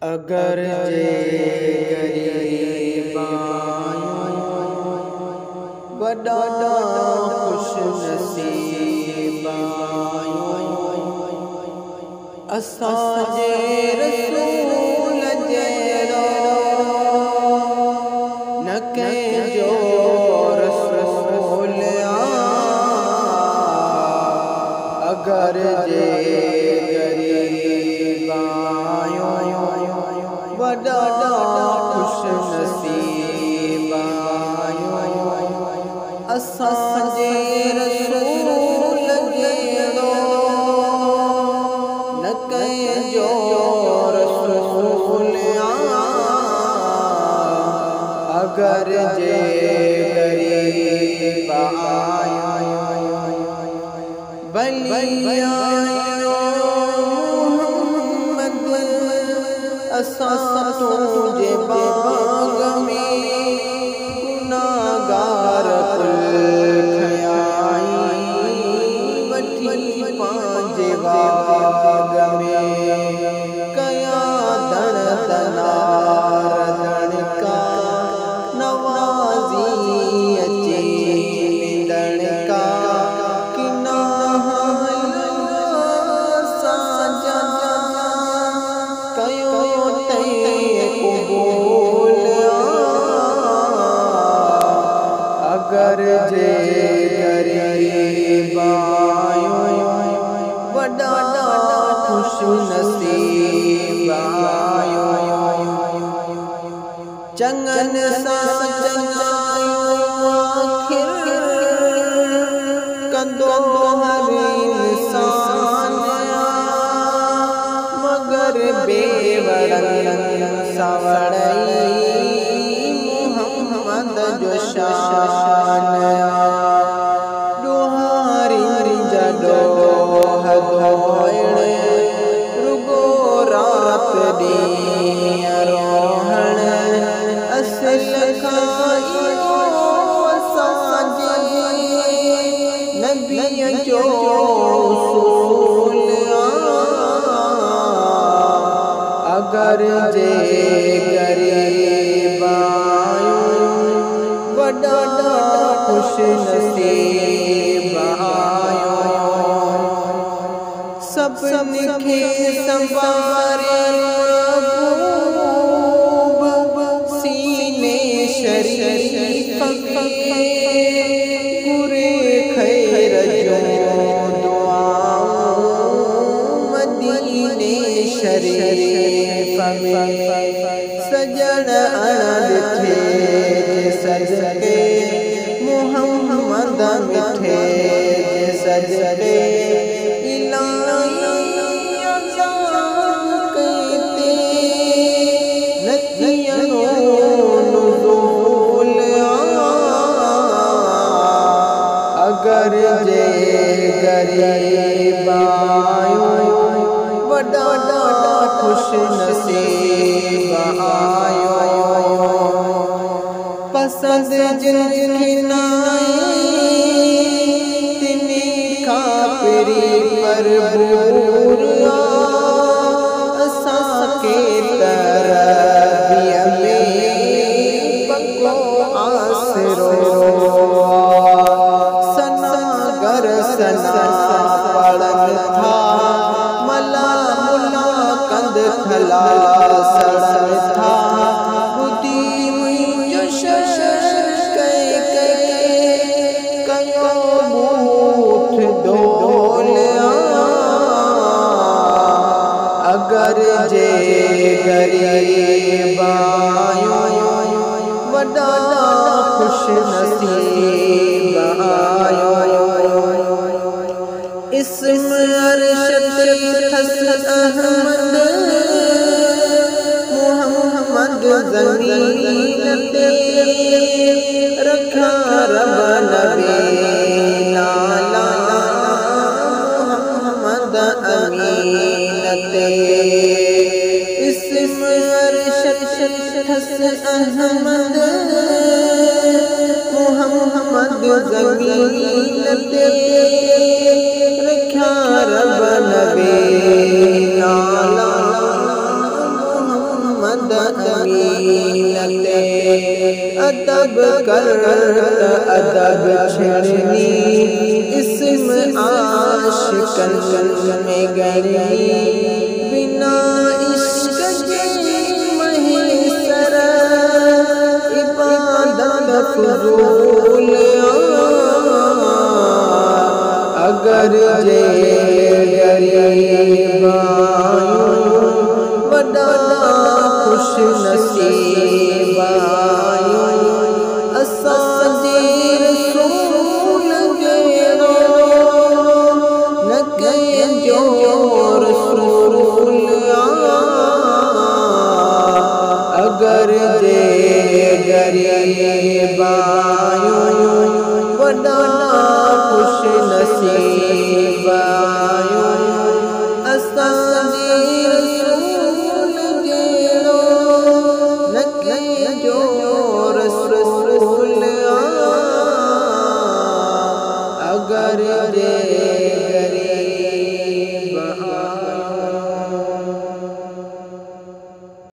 अगर जे गरीब वॾा खुश नसीब असांजे रसूल जहिड़ो न कंहिंजो रसूल अगर जे गरीब वॾा खुश नसीब असांजे रसूल जहिड़ो न कंहिंजो रसूल अगर जे गरीब असां तुझे बाग में गुनाहगार कुल खयाई वठी पंहिंजे बाग में कया धन तनार धणका नवाज़ी अचे धणका किना अगर जे गरीब वॾा खुश नसीब चङनि सां चङायूं आखिर कंदो हर इंसान मगर बेवड़नि सां वड़ई मुहम्मद जो शान ॾोहारी जॾोह धोइण रुगो रात ॾींहुं रोहण असुल खां इहो असांजे नबीअ जो उसूल अगर जे गरीब वॾा खुश नसीब सभिनी खे संभारे सीने शरीफ खे पूरे खैर जो दुआऊं मदीने शरीफ में सजण ॾिठे सजदे मुहम्मद मिठे सजदे अगर जे गरीब वॾा खुश नसीब पसंद जिनखे तिनी खापरी मरबूर असांखे तरबिय में पको आसरो सनागर सना पढ़न था मला मुला कंद खला सड़न था बुद्धि मुंहिंजो कयो बूथ डोलिया अगर जे गरीब वॾा खुश नसीब इस्म अरशद हसन अहमद मुहम्मद ज़मीन ते रखा रब नबी नाला मुहम्मद अमीन ते इस्म अरशद हसन अहमद मुहम्मद ज़मीन ते रखा रब नबी नाला अमीन ते अदब करत अदब छेड़नी इसम आशिकन में गरी बिना इश्क के महीसर इबादत फजूल अगर जे गरीबायूं वॾा खुश नसीबायूं असांजे रसूल जहिड़ो न कंहिंजो रसूल अगर जे गरीबायूं वॾा खुश नसीबायूं असांजे रसूल जहिड़ो न कंहिंजो रसूल अगर जे